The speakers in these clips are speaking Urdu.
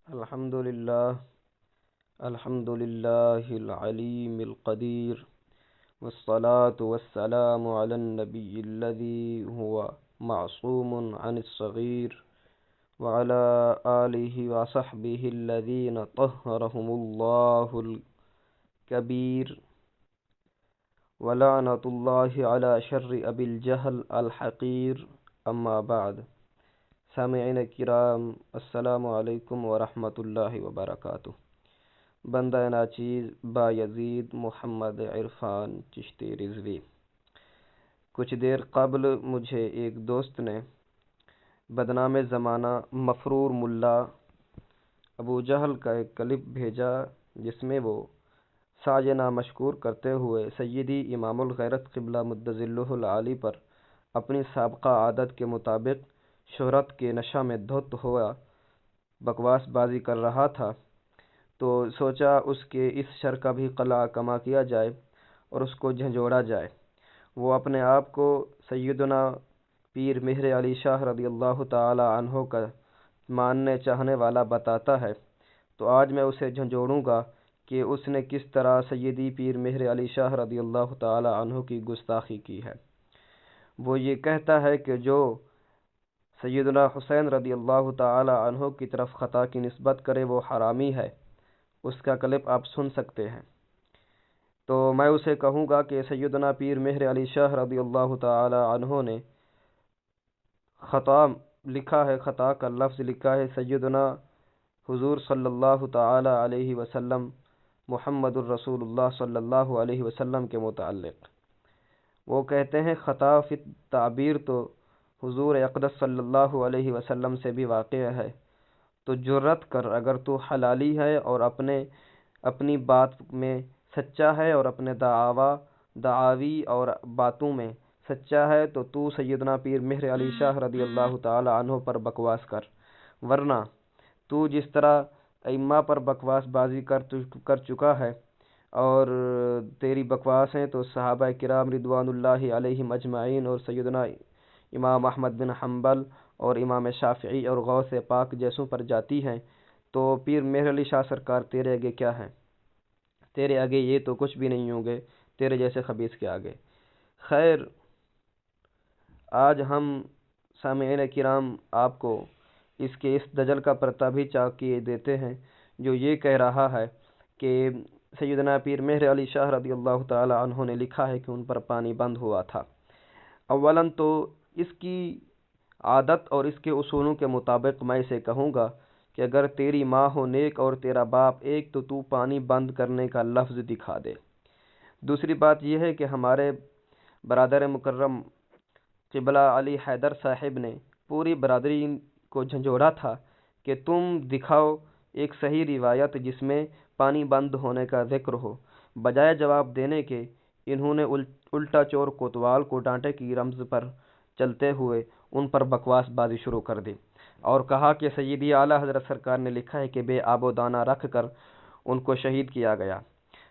الحمد لله الحمد لله العليم القدير، والصلاة والسلام على النبي الذي هو معصوم عن الصغير، وعلى آله وصحبه الذين طهرهم الله الكبير، ولعنة الله على شر أبي الجهل الحقير. أما بعد. سامعین کرام، السلام علیکم ورحمۃ اللہ وبرکاتہ. بندہ ناچیز با یزید محمد عرفان چشتی رضوی. کچھ دیر قبل مجھے ایک دوست نے بدنام زمانہ مفرور ملا ابو جہل کا ایک کلپ بھیجا، جس میں وہ سعی نامشکور کرتے ہوئے سیدی امام الغیرت قبلہ مدظلہ العالی پر اپنی سابقہ عادت کے مطابق شہرت کے نشہ میں دھت ہوا بکواس بازی کر رہا تھا، تو سوچا اس کے اس شر کا بھی قلع کما کیا جائے اور اس کو جھنجھوڑا جائے. وہ اپنے آپ کو سیدنا پیر مہر علی شاہ رضی اللہ تعالی عنہ کا ماننے چاہنے والا بتاتا ہے، تو آج میں اسے جھنجھوڑوں گا کہ اس نے کس طرح سیدی پیر مہر علی شاہ رضی اللہ تعالی عنہ کی گستاخی کی ہے. وہ یہ کہتا ہے کہ جو سیدنا حسین رضی اللہ تعالی عنہ کی طرف خطا کی نسبت کرے وہ حرامی ہے. اس کا کلپ آپ سن سکتے ہیں. تو میں اسے کہوں گا کہ سیدنا پیر مہر علی شاہ رضی اللہ تعالی عنہ نے خطا لکھا ہے، خطا کا لفظ لکھا ہے سیدنا حضور صلی اللہ تعالی علیہ وسلم محمد الرسول اللہ صلی اللہ علیہ وسلم کے متعلق. وہ کہتے ہیں خطا فی تعبیر تو حضور اقدس صلی اللہ علیہ وسلم سے بھی واقع ہے، تو جرت کر اگر تو حلالی ہے اور اپنی بات میں سچا ہے اور اپنے دعاوی اور باتوں میں سچا ہے، تو سیدنا پیر مہر علی شاہ رضی اللہ تعالی عنہ پر بکواس کر، ورنہ تو جس طرح ائمہ پر بکواس بازی کر چکا ہے اور تیری بکواسیں تو صحابہ کرام رضوان اللہ علیہم اجمعین اور سیدنا امام احمد بن حنبل اور امام شافعی اور غوث پاک جیسوں پر جاتی ہیں، تو پیر مہر علی شاہ سرکار تیرے آگے کیا ہیں؟ تیرے آگے یہ تو کچھ بھی نہیں ہوں گے تیرے جیسے خبیث کے آگے. خیر، آج ہم سامعین کرام آپ کو اس دجل کا پرتہ بھی چاک دیتے ہیں، جو یہ کہہ رہا ہے کہ سیدنا پیر مہر علی شاہ رضی اللہ تعالی عنہ نے لکھا ہے کہ ان پر پانی بند ہوا تھا. اولاً تو اس کی عادت اور اس کے اصولوں کے مطابق میں اسے کہوں گا کہ اگر تیری ماں ہو نیک اور تیرا باپ ایک تو پانی بند کرنے کا لفظ دکھا دے. دوسری بات یہ ہے کہ ہمارے برادر مکرم قبلہ علی حیدر صاحب نے پوری برادری کو جھنجھوڑا تھا کہ تم دکھاؤ ایک صحیح روایت جس میں پانی بند ہونے کا ذکر ہو. بجائے جواب دینے کے انہوں نے الٹا چور کوتوال کو ڈانٹے کی رمز پر چلتے ہوئے ان پر بکواس بازی شروع کر دی اور کہا کہ سیدی اعلیٰ حضرت سرکار نے لکھا ہے کہ بے آب و دانہ رکھ کر ان کو شہید کیا گیا.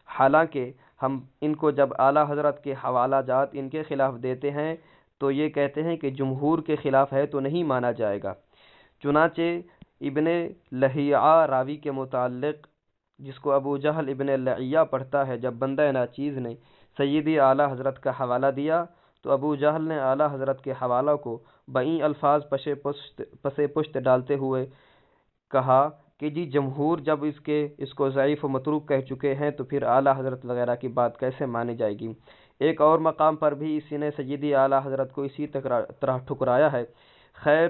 حالانکہ ہم ان کو جب اعلیٰ حضرت کے حوالہ جات ان کے خلاف دیتے ہیں تو یہ کہتے ہیں کہ جمہور کے خلاف ہے تو نہیں مانا جائے گا. چنانچہ ابن لہیعہ راوی کے متعلق، جس کو ابو جہل ابن لہیعہ پڑھتا ہے، جب بندہ ناچیز نے سیدی اعلیٰ حضرت کا حوالہ دیا تو ابو جہل نے اعلیٰ حضرت کے حوالہ کو بئیں الفاظ پسے پشت ڈالتے ہوئے کہا کہ جی جمہور جب اس کو ضعیف و متروک کہہ چکے ہیں تو پھر اعلیٰ حضرت وغیرہ کی بات کیسے مانی جائے گی. ایک اور مقام پر بھی اسی نے سیدی اعلیٰ حضرت کو اسی طرح ٹھکرایا ہے. خیر،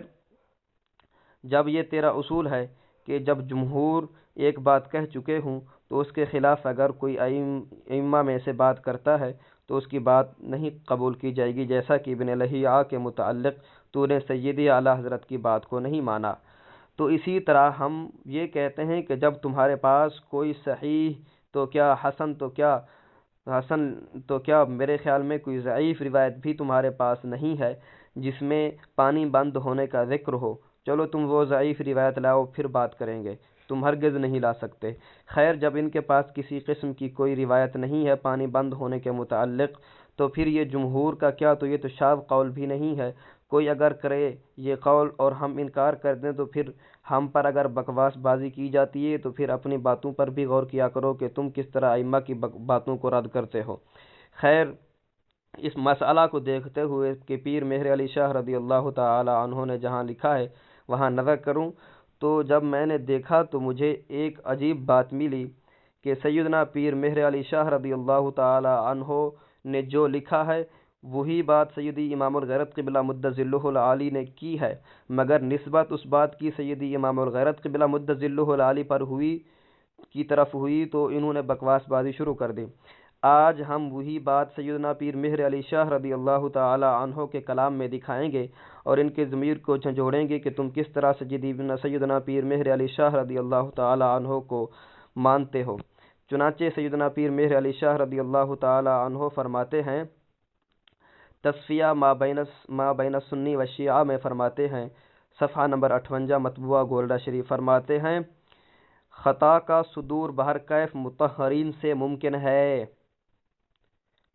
جب یہ تیرا اصول ہے کہ جب جمہور ایک بات کہہ چکے ہوں تو اس کے خلاف اگر کوئی ائمہ میں سے بات کرتا ہے تو اس کی بات نہیں قبول کی جائے گی، جیسا کہ ابن لہیعہ کے متعلق تو نے سیدی اعلیٰ حضرت کی بات کو نہیں مانا، تو اسی طرح ہم یہ کہتے ہیں کہ جب تمہارے پاس کوئی صحیح تو کیا حسن تو کیا میرے خیال میں کوئی ضعیف روایت بھی تمہارے پاس نہیں ہے جس میں پانی بند ہونے کا ذکر ہو. چلو تم وہ ضعیف روایت لاؤ، پھر بات کریں گے. تم ہرگز نہیں لا سکتے. خیر، جب ان کے پاس کسی قسم کی کوئی روایت نہیں ہے پانی بند ہونے کے متعلق، تو پھر یہ جمہور کا کیا، تو یہ تو شاذ قول بھی نہیں ہے، کوئی اگر کرے یہ قول اور ہم انکار کر دیں تو پھر ہم پر اگر بکواس بازی کی جاتی ہے تو پھر اپنی باتوں پر بھی غور کیا کرو کہ تم کس طرح ائمہ کی باتوں کو رد کرتے ہو۔ خیر، اس مسئلہ کو دیکھتے ہوئے کہ پیر مہر علی شاہ رضی اللہ تعالی عنہ نے جہاں لکھا ہے وہاں نظر کروں تو جب میں نے دیکھا تو مجھے ایک عجیب بات ملی کہ سیدنا پیر مہر علی شاہ رضی اللہ تعالی عنہ نے جو لکھا ہے وہی بات سیدی امام الغیرت قبلہ مد ظلہ العالی نے کی ہے، مگر نسبت اس بات کی سیدی امام الغیرت قبلہ مد ظلہ العالی پر ہوئی کی طرف ہوئی تو انہوں نے بکواس بازی شروع کر دی۔ آج ہم وہی بات سیدنا پیر مہر علی شاہ رضی اللہ تعالی عنہ کے کلام میں دکھائیں گے اور ان کے ضمیر کو جھنجھوڑیں گے کہ تم کس طرح سیدنا پیر مہر علی شاہ رضی اللہ تعالی عنہ کو مانتے ہو۔ چنانچہ سیدنا پیر مہر علی شاہ رضی اللہ تعالی عنہ فرماتے ہیں، تصفیہ ما بین سنی و شیعہ میں فرماتے ہیں، صفحہ نمبر 58 مطبوعہ گولڈا شریف، فرماتے ہیں خطا کا صدور بہر کیف مطہرین سے ممکن ہے۔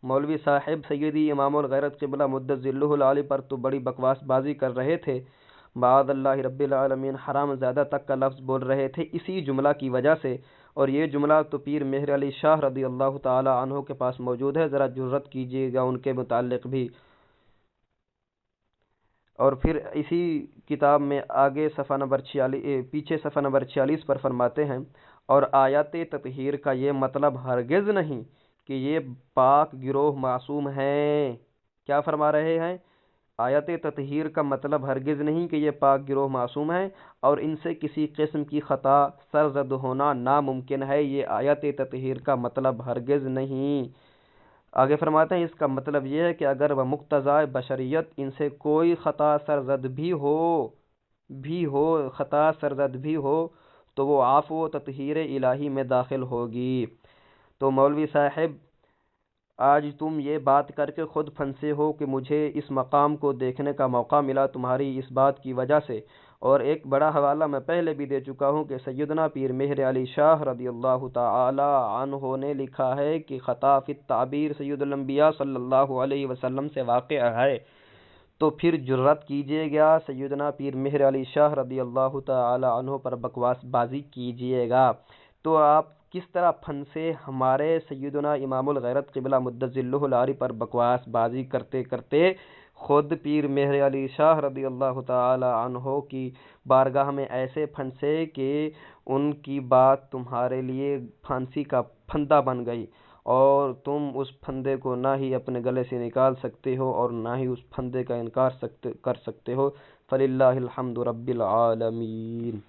مولوی صاحب سیدی امام الغیرت قبلہ مدت ظلہ العالی پر تو بڑی بکواس بازی کر رہے تھے، معاذ اللہ رب العالمین، حرام زیادہ تک کا لفظ بول رہے تھے اسی جملہ کی وجہ سے، اور یہ جملہ تو پیر مہر علی شاہ رضی اللہ تعالی عنہ کے پاس موجود ہے، ذرا جرت کیجیے گا ان کے متعلق بھی۔ اور پھر اسی کتاب میں آگے صفحہ نمبر 46 پر فرماتے ہیں، اور آیات تطہیر کا یہ مطلب ہرگز نہیں کہ یہ پاک گروہ معصوم ہیں۔ کیا فرما رہے ہیں؟ آیات تطہیر کا مطلب ہرگز نہیں کہ یہ پاک گروہ معصوم ہیں اور ان سے کسی قسم کی خطا سرزد ہونا ناممکن ہے، یہ آیات تطہیر کا مطلب ہرگز نہیں۔ آگے فرماتے ہیں اس کا مطلب یہ ہے کہ اگر وہ مقتضائے بشریت ان سے کوئی خطا سرزد بھی ہو تو وہ عفو و تطہیر الہی میں داخل ہوگی۔ تو مولوی صاحب آج تم یہ بات کر کے خود پھنسے ہو کہ مجھے اس مقام کو دیکھنے کا موقع ملا تمہاری اس بات کی وجہ سے، اور ایک بڑا حوالہ میں پہلے بھی دے چکا ہوں کہ سیدنا پیر مہر علی شاہ رضی اللہ تعالی عنہ نے لکھا ہے کہ خطا فی التعبیر سید الانبیاء صلی اللہ علیہ وسلم سے واقع ہے، تو پھر جرت کیجیے گا سیدنا پیر مہر علی شاہ رضی اللہ تعالی عنہ پر بکواس بازی کیجیے گا۔ تو آپ کس طرح پھنسے ہمارے سیدنا امام الغیرت قبلہ مدت ظلہ العالی پر بکواس بازی کرتے کرتے خود پیر مہر علی شاہ رضی اللہ تعالی عنہ کی بارگاہ میں ایسے پھنسے کہ ان کی بات تمہارے لیے پھانسی کا پھندا بن گئی، اور تم اس پھندے کو نہ ہی اپنے گلے سے نکال سکتے ہو اور نہ ہی اس پھندے کا انکار کر سکتے ہو۔ فللہ الحمد رب العالمین۔